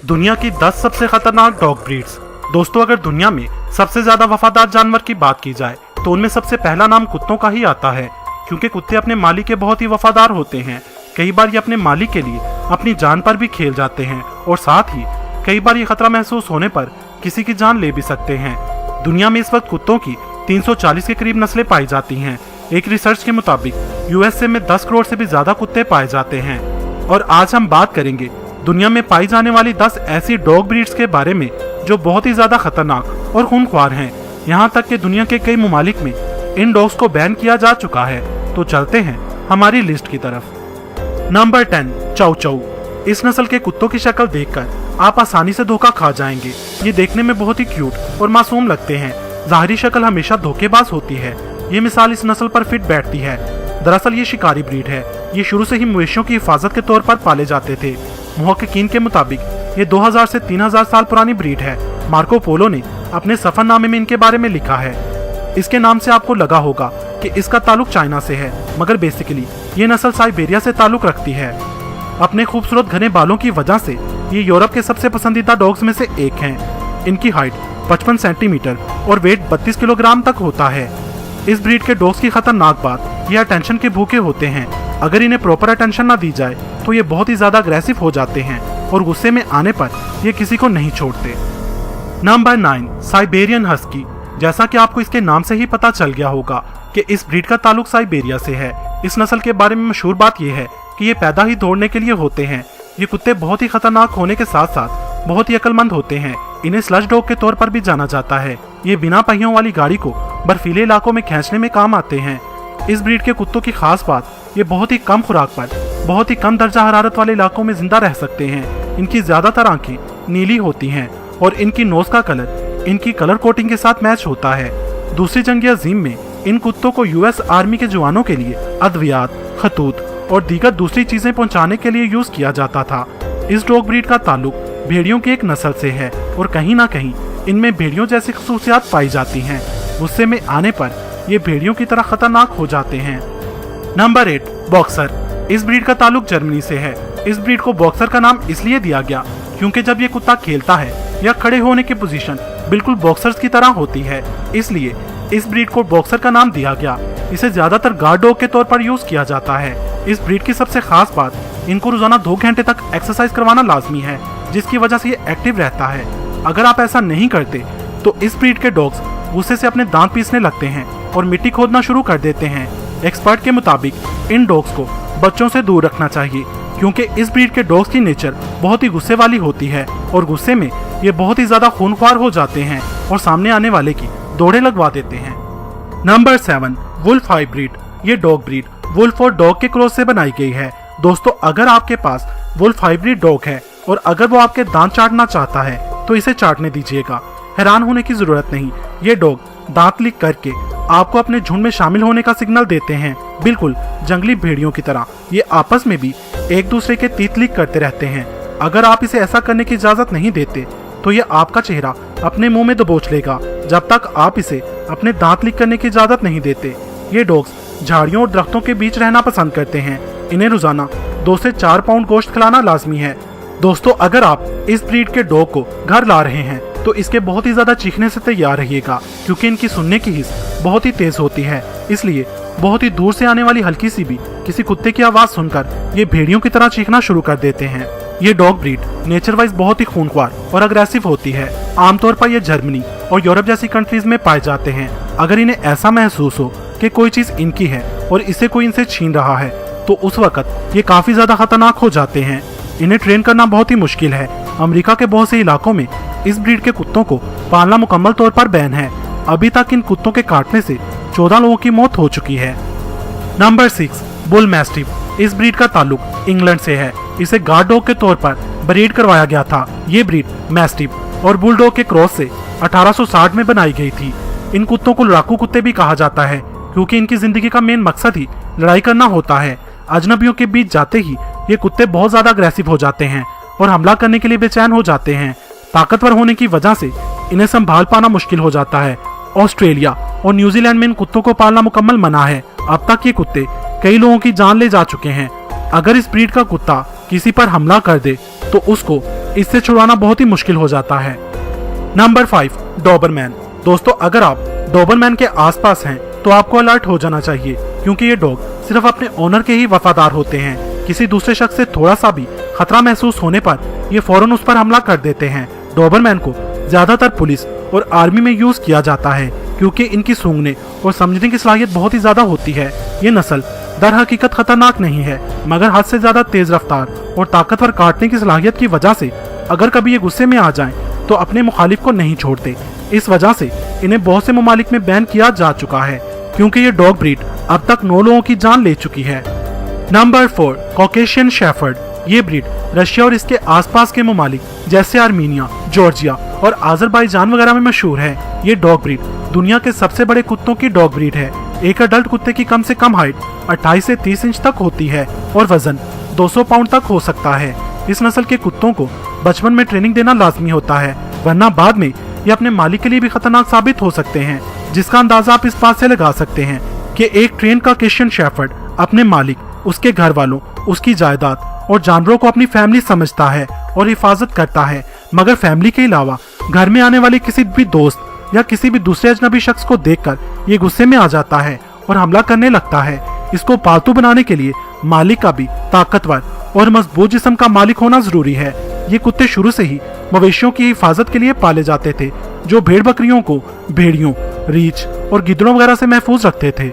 दुनिया की 10 सबसे खतरनाक डॉग ब्रीड्स। दोस्तों, अगर दुनिया में सबसे ज्यादा वफादार जानवर की बात की जाए तो उनमें सबसे पहला नाम कुत्तों का ही आता है, क्योंकि कुत्ते अपने मालिक के बहुत ही वफादार होते हैं। कई बार ये अपने मालिक के लिए अपनी जान पर भी खेल जाते हैं और साथ ही कई बार ये खतरा महसूस होने पर किसी की जान ले भी सकते हैं। दुनिया में इस वक्त कुत्तों की 340 के करीब नस्लें पाई जाती हैं। एक रिसर्च के मुताबिक यूएसए में 10 करोड़ से भी ज्यादा कुत्ते पाए जाते हैं। और आज हम बात करेंगे दुनिया में पाई जाने वाली 10 ऐसी डॉग ब्रीड्स के बारे में जो बहुत ही ज्यादा खतरनाक और खूंखार हैं। यहाँ तक कि दुनिया के कई ममालिक में इन डॉग्स को बैन किया जा चुका है। तो चलते हैं हमारी लिस्ट की तरफ। नंबर 10, चाउ चाउ। इस नस्ल के कुत्तों की शक्ल देखकर आप आसानी से धोखा खा जाएंगे। ये देखने में बहुत ही क्यूट और मासूम लगते हैं। ज़ाहिरी शक्ल हमेशा धोखेबाज होती है। ये मिसाल इस नस्ल पर फिट बैठती है। दरअसल ये शिकारी ब्रीड है। ये शुरू से ही मवेशियों की हिफाजत के तौर पर पाले जाते थे। मुहक्किकीन के मुताबिक ये 2000 से 3000 साल पुरानी ब्रीड है। मार्को पोलो ने अपने सफरनामे में इनके बारे में लिखा है। इसके नाम से आपको लगा होगा कि इसका ताल्लुक चाइना से है, मगर बेसिकली ये नस्ल साइबेरिया से ताल्लुक रखती है। अपने खूबसूरत घने बालों की वजह से ये यूरोप के सबसे पसंदीदा डॉग्स में से एक हैं। इनकी हाइट 55 सेंटीमीटर और वेट 32 किलोग्राम तक होता है। इस ब्रीड के डॉग्स की खतरनाक बात ये अटेंशन के भूखे होते हैं। अगर इन्हें प्रॉपर अटेंशन ना दी जाए तो ये बहुत ही ज्यादा अग्रेसिव हो जाते हैं और गुस्से में आने पर ये किसी को नहीं छोड़ते। Number 9, Siberian husky. जैसा कि आपको इसके नाम से ही पता चल गया होगा कि इस ब्रीड का ताल्लुक साइबेरिया से है। इस नस्ल के बारे में मशहूर बात यह है कि ये पैदा ही दौड़ने के लिए होते हैं। ये कुत्ते बहुत ही खतरनाक होने के साथ साथ बहुत ही अक्लमंद होते हैं। इन्हें स्लज डॉग के तौर पर भी जाना जाता है। ये बिना पहियों वाली गाड़ी को बर्फीले इलाकों में खींचने में काम आते हैं। इस ब्रीड के कुत्तों की खास बात ये बहुत ही कम खुराक पर बहुत ही कम दर्जा हरारत वाले इलाकों में जिंदा रह सकते हैं। इनकी ज्यादातर आंखें नीली होती हैं और इनकी नोज का कलर इनकी कलर कोटिंग के साथ मैच होता है। दूसरी जंग अजीम में इन कुत्तों को यूएस आर्मी के जवानों के लिए अद्वियात, खतूत और दीगर दूसरी चीजें पहुंचाने के लिए यूज किया जाता था। इस डॉग ब्रीड का ताल्लुक भेड़ियों की एक नस्ल से है और कहीं ना कहीं इनमें भेड़ियों जैसी खसूसियात पाई जाती हैं। गुस्से में आने पर ये भेड़ियों की तरह खतरनाक हो जाते हैं। Number 8, boxer. इस ब्रीड का ताल्लुक जर्मनी से है। इस ब्रीड को बॉक्सर का नाम इसलिए दिया गया क्योंकि जब ये कुत्ता खेलता है या खड़े होने की पोजीशन बिल्कुल बॉक्सर्स की तरह होती है, इसलिए इस ब्रीड को बॉक्सर का नाम दिया गया। इसे ज्यादातर गार्ड डॉग के तौर पर यूज किया जाता है। इस ब्रीड की सबसे खास बात इनको रोजाना 2 घंटे तक एक्सरसाइज करवाना लाजमी है, जिसकी वजह से ये एक्टिव रहता है। अगर आप ऐसा नहीं करते तो इस ब्रीड के डॉग्स गुस्से से अपने दांत पीसने लगते हैं और मिट्टी खोदना शुरू कर देते हैं। एक्सपर्ट के मुताबिक इन डॉग्स को बच्चों से दूर रखना चाहिए, क्योंकि इस ब्रीड के डॉग्स की नेचर बहुत ही गुस्से वाली होती है और गुस्से में ये बहुत ही ज्यादा खूनख्वार हो जाते हैं और सामने आने वाले की दौड़े लगवा देते हैं। Number 7, wolf hybrid. ये डॉग ब्रीड वुल्फ और डॉग के क्रॉस से बनाई गई है। दोस्तों, अगर आपके पास वुल्फ हाइब्रिड डॉग है और अगर वो आपके दांत चाटना चाहता है तो इसे चाटने दीजिएगा। हैरान होने की जरूरत नहीं। ये डॉग दांत लिक करके आपको अपने झुंड में शामिल होने का सिग्नल देते हैं। बिल्कुल जंगली भेड़ियों की तरह ये आपस में भी एक दूसरे के तीत लिक करते रहते हैं। अगर आप इसे ऐसा करने की इजाजत नहीं देते तो ये आपका चेहरा अपने मुंह में दबोच लेगा जब तक आप इसे अपने दांत लिक करने की इजाजत नहीं देते। ये डॉग्स झाड़ियों और दरख्तों के बीच रहना पसंद करते हैं। इन्हें रोजाना 2 से 4 पाउंड गोश्त खिलाना लाजमी है। दोस्तों, अगर आप इस ब्रीड के डॉग को घर ला रहे हैं तो इसके बहुत ही ज्यादा चीखने से तैयार रहिएगा, क्योंकि इनकी सुनने की हिस्स बहुत ही तेज होती है। इसलिए बहुत ही दूर से आने वाली हल्की सी भी किसी कुत्ते की आवाज सुनकर ये भेड़ियों की तरह चीखना शुरू कर देते हैं। ये डॉग ब्रीड नेचर वाइज बहुत ही खूंखार और अग्रेसिव होती है। आमतौर पर ये जर्मनी और यूरोप जैसी कंट्रीज में पाए जाते हैं। अगर इन्हें ऐसा महसूस हो कि कोई चीज इनकी है और इसे कोई इनसे छीन रहा है तो उस वक्त ये काफी ज्यादा खतरनाक हो जाते हैं। इन्हें ट्रेन करना बहुत ही मुश्किल है। अमेरिका के बहुत से इलाकों में इस ब्रीड के कुत्तों को पालना मुकम्मल तौर पर बैन है। अभी तक इन कुत्तों के काटने से 14 लोगों की मौत हो चुकी है। Number 6, bull mastiff. इस ब्रीड का ताल्लुक इंग्लैंड से है। इसे गार्ड डॉग के तौर पर ब्रीड करवाया गया था। ये ब्रीड मैस्टिफ और बुलडॉग के क्रॉस से 1860 में बनाई गई थी। इन कुत्तों को लड़ाकू कुत्ते भी कहा जाता है, क्योंकि इनकी जिंदगी का मेन मकसद ही लड़ाई करना होता है। अजनबियों के बीच जाते ही ये कुत्ते बहुत ज्यादा अग्रेसिव हो जाते हैं और हमला करने के लिए बेचैन हो जाते हैं। ताकतवर होने की वजह से इन्हें संभाल पाना मुश्किल हो जाता है। ऑस्ट्रेलिया और न्यूजीलैंड में इन कुत्तों को पालना मुकम्मल मना है। अब तक ये कुत्ते कई लोगों की जान ले जा चुके हैं। अगर इस ब्रीड का कुत्ता किसी पर हमला कर दे तो उसको इससे छुड़ाना बहुत ही मुश्किल हो जाता है। Number 5, Dobermann. दोस्तों, अगर आप डॉबरमैन के आसपास हैं तो आपको अलर्ट हो जाना चाहिए, क्योंकि ये डॉग सिर्फ अपने ओनर के ही वफादार होते हैं। किसी दूसरे शख्स से थोड़ा सा भी खतरा महसूस होने पर ये फौरन उस पर हमला कर देते हैं। डॉबरमैन को ज्यादातर पुलिस और आर्मी में यूज किया जाता है, क्योंकि इनकी सूंघने और समझने की सलाहियत बहुत ही ज्यादा होती है। ये नस्ल दर हकीकत खतरनाक नहीं है, मगर हद से ज्यादा तेज रफ्तार और ताकतवर काटने की सलाहियत की वजह से अगर कभी ये गुस्से में आ जाएं तो अपने मुखालिफ को नहीं छोड़ते। इस वजह से इन्हें बहुत से ममालिक में बैन किया जा चुका है, क्योंकि ये डॉग ब्रीड अब तक 9 लोगों की जान ले चुकी है। Number 4, Caucasian shepherd. ये ब्रीड रशिया और इसके आसपास के ममालिक जैसे आर्मीनिया, जॉर्जिया और अजरबैजान वगैरह में मशहूर है। ये डॉग ब्रीड दुनिया के सबसे बड़े कुत्तों की डॉग ब्रीड है। एक अडल्ट कुत्ते की कम से कम हाइट 28 से 30 इंच तक होती है और वजन 200 पाउंड तक हो सकता है। इस नस्ल के कुत्तों को बचपन में ट्रेनिंग देना लाजमी होता है, वरना बाद में ये अपने मालिक के लिए भी खतरनाक साबित हो सकते हैं, जिसका अंदाजा आप इस बात से लगा सकते हैं कि एक ट्रेन कॉकेशियन शेफर्ड अपने मालिक, उसके घर वालों, उसकी जायदाद और जानवरों को अपनी फैमिली समझता है और हिफाजत करता है। मगर फैमिली के अलावा घर में आने वाले किसी भी दोस्त या किसी भी दूसरे अजनबी शख्स को देखकर ये गुस्से में आ जाता है और हमला करने लगता है। इसको पालतू बनाने के लिए मालिक का भी ताकतवर और मजबूत जिस्म का मालिक होना जरूरी है। ये कुत्ते शुरू से ही मवेशियों की हिफाजत के लिए पाले जाते थे, जो भेड़ बकरियों को भेड़ियों, रीछ और गिद्धड़ों वगैरह से महफूज रखते थे।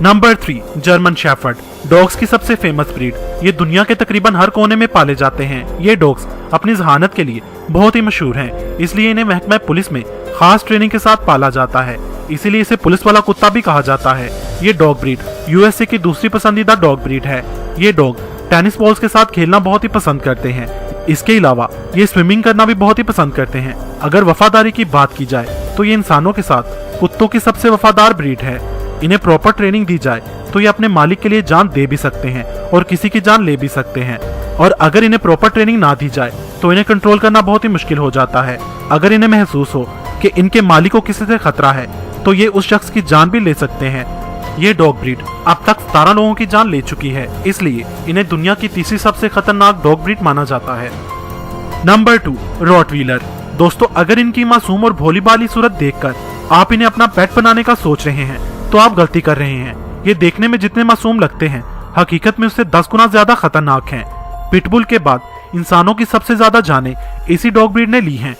Number 3, German shepherd. डॉग्स की सबसे फेमस ब्रीड। ये दुनिया के तकरीबन हर कोने में पाले जाते हैं। ये डॉग्स अपनी जहानत के लिए बहुत ही मशहूर हैं, इसलिए इन्हें महकमा पुलिस में खास ट्रेनिंग के साथ पाला जाता है, इसीलिए इसे पुलिस वाला कुत्ता भी कहा जाता है। ये डॉग ब्रीड यूएसए की दूसरी पसंदीदा डॉग ब्रीड है। ये डॉग टेनिस बॉल्स के साथ खेलना बहुत ही पसंद करते हैं। इसके अलावा ये स्विमिंग करना भी बहुत ही पसंद करते हैं। अगर वफादारी की बात की जाए तो ये इंसानों के साथ कुत्तों की सबसे वफादार ब्रीड है। इन्हें प्रॉपर ट्रेनिंग दी जाए तो ये अपने मालिक के लिए जान दे भी सकते हैं और किसी की जान ले भी सकते हैं। और अगर इन्हें प्रॉपर ट्रेनिंग ना दी जाए तो इन्हें कंट्रोल करना बहुत ही मुश्किल हो जाता है। अगर इन्हें महसूस हो कि इनके मालिक को किसी से खतरा है तो ये उस शख्स की जान भी ले सकते हैं। ये डॉग ब्रीड अब तक 17 लोगों की जान ले चुकी है, इसलिए इन्हें दुनिया की तीसरी सबसे खतरनाक डॉग ब्रीड माना जाता है। Number 2, Rottweiler. दोस्तों, अगर इनकी मासूम और भोली भाली सूरत देखकर आप इन्हें अपना पेट बनाने का सोच रहे हैं तो आप गलती कर रहे हैं। ये देखने में जितने मासूम लगते हैं, हकीकत में उससे 10 गुना ज्यादा खतरनाक हैं। पिटबुल के बाद इंसानों की सबसे ज्यादा जानें इसी डॉग ब्रीड ने ली हैं।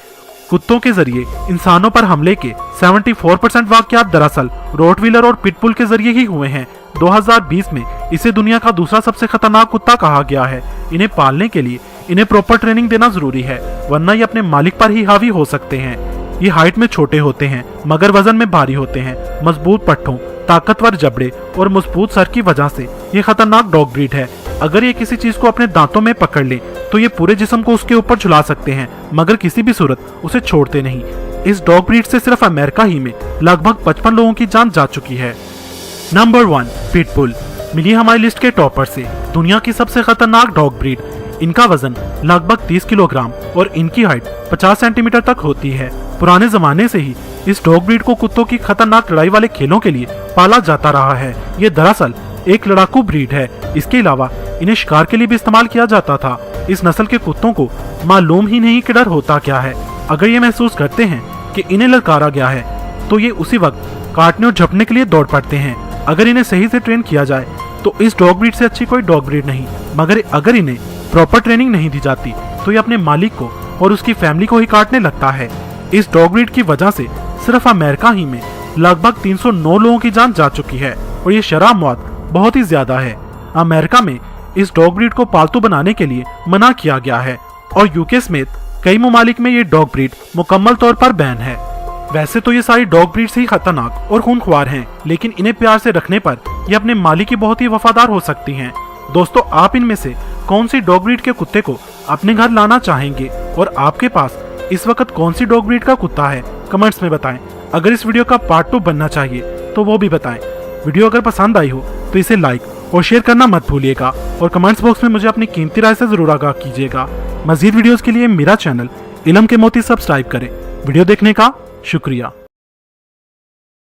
कुत्तों के जरिए इंसानों पर हमले के 74% वाकयात दरअसल रोटवीलर और पिटबुल के जरिए ही हुए हैं। 2020 में इसे दुनिया का दूसरा सबसे खतरनाक कुत्ता कहा गया है। इन्हें पालने के लिए इन्हें प्रॉपर ट्रेनिंग देना जरूरी है, वरना ये अपने मालिक पर ही हावी हो सकते हैं। ये हाइट में छोटे होते हैं मगर वजन में भारी होते हैं। मजबूत पट्ठों, ताकतवर जबड़े और मजबूत सर की वजह से ये खतरनाक डॉग ब्रीड है। अगर ये किसी चीज को अपने दांतों में पकड़ ले तो ये पूरे जिस्म को उसके ऊपर झुला सकते हैं, मगर किसी भी सूरत उसे छोड़ते नहीं। इस डॉग ब्रीड से सिर्फ अमेरिका ही में लगभग 55 लोगों की जान जा चुकी है। Number 1, pitbull. मिली हमारी लिस्ट के टॉपर से दुनिया की सबसे खतरनाक डॉग ब्रीड। इनका वजन लगभग 30 किलोग्राम और इनकी हाइट 50 सेंटीमीटर तक होती है। पुराने जमाने से ही इस डॉग ब्रीड को कुत्तों की खतरनाक लड़ाई वाले खेलों के लिए पाला जाता रहा है। ये दरअसल एक लड़ाकू ब्रीड है। इसके अलावा इन्हें शिकार के लिए भी इस्तेमाल किया जाता था। इस नस्ल के कुत्तों को मालूम ही नहीं कि डर होता क्या है। अगर ये महसूस करते हैं कि इन्हें ललकारा गया है तो ये उसी वक्त काटने और झपटने के लिए दौड़ पड़ते हैं। अगर इन्हें सही से ट्रेन किया जाए तो इस डॉग ब्रीड से अच्छी कोई डॉग ब्रीड नहीं, मगर अगर इन्हें प्रॉपर ट्रेनिंग नहीं दी जाती तो ये अपने मालिक को और उसकी फैमिली को ही काटने लगता है। इस डॉग ब्रीड की वजह से सिर्फ अमेरिका ही में लगभग 309 लोगों की जान जा चुकी है और ये शरह मौत बहुत ही ज्यादा है। अमेरिका में इस डॉग ब्रीड को पालतू बनाने के लिए मना किया गया है और यूके समेत कई ममालिक में ये डॉग ब्रीड मुकम्मल तौर पर बैन है। वैसे तो ये सारी डॉग ब्रीड्स ही खतरनाक और खूंखार हैं, लेकिन इन्हें प्यार से रखने पर ये अपने मालिक की बहुत ही वफादार हो सकती हैं। दोस्तों, आप इनमें से कौन सी डॉग ब्रीड के कुत्ते को अपने घर लाना चाहेंगे और आपके पास इस वक्त कौन सी डॉग ब्रीड का कुत्ता है, कमेंट्स में बताएं। अगर इस वीडियो का पार्ट 2 बनना चाहिए तो वो भी बताएं। वीडियो अगर पसंद आई हो तो इसे लाइक और शेयर करना मत भूलिएगा और कमेंट्स बॉक्स में मुझे अपनी कीमती राय से जरूर आगाह कीजिएगा। मजीद वीडियोस के लिए मेरा चैनल इल्म के मोती सब्सक्राइब करें। वीडियो देखने का शुक्रिया।